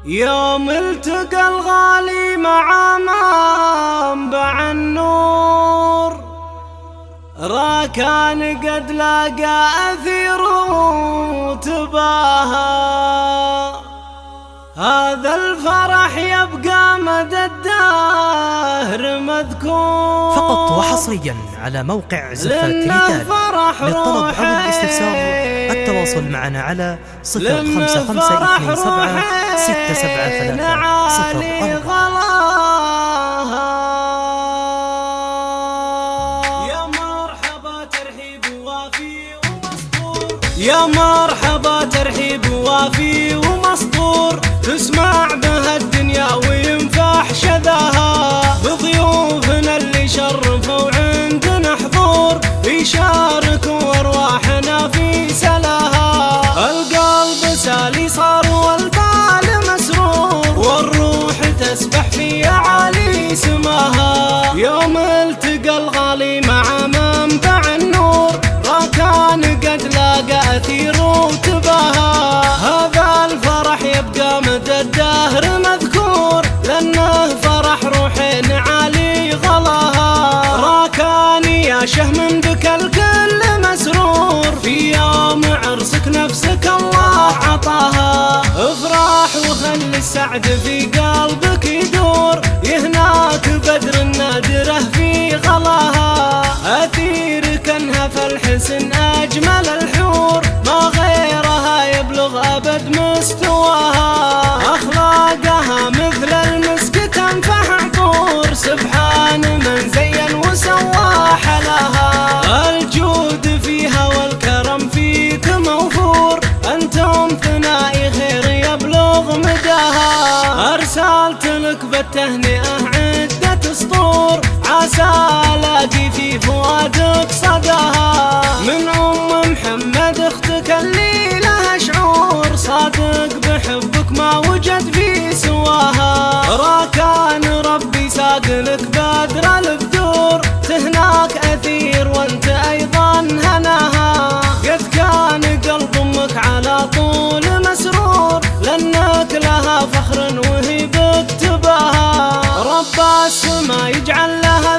يوم التقى الغالي مع منبع النور، راكان قد لاقى أثير وتباهى. هذا الفرح يبقى مدى الدهر مذكور. فقط وحصريا على موقع زفات ريتال. للطلب أو الاستفسار التواصل معنا على 05562404. يا مرحبا ترحيب وافي ومسطور، تسمع بها الدنيا وينفح شذاها، بضيوفنا اللي شرفوا عندنا حضور، يشاركوا أرواحنا في سلاها. القلب سالي صار والبال مسرور، والروح تسبح في أعالي سماها. يوم التقى الغالي مع منبع النور، راكان قد لاقى أثير وتباهى. هذا الفرح يبقى مدى الدهر مذكور، لأنه فرح روحين عالي غلاها. راكاني يا شهم بك الكل مسرور، في يوم عرسك نفسك الله عطاها. افرح وخلي السعد في قلبك يدور، يهناك بدر النادره في غلاها. أثير كانها فالحسن أجمل الحور، ما غيرها يبلغ أبد مستواها. أخلاقها مثل المسك تنفح عطور، سبحان من زين وسوى حلاها. الجود فيها والكرم فيك موفور، أنتم ثنائي خير يبلغ مداها. أرسلت لك بالتهنئة عدة سطور، عسى ألاقي في فؤادك صداها. من محمد اختك اللي لها شعور، صادق بحبك ما وجد في سواها. راكان ربي ساق لك بدر البدور، تهناك أثير وانت أيضا هناها. قد كان قلب امك على طول مسرور، لأنك لها فخر وهي بك تباها. رب السما يجعل لها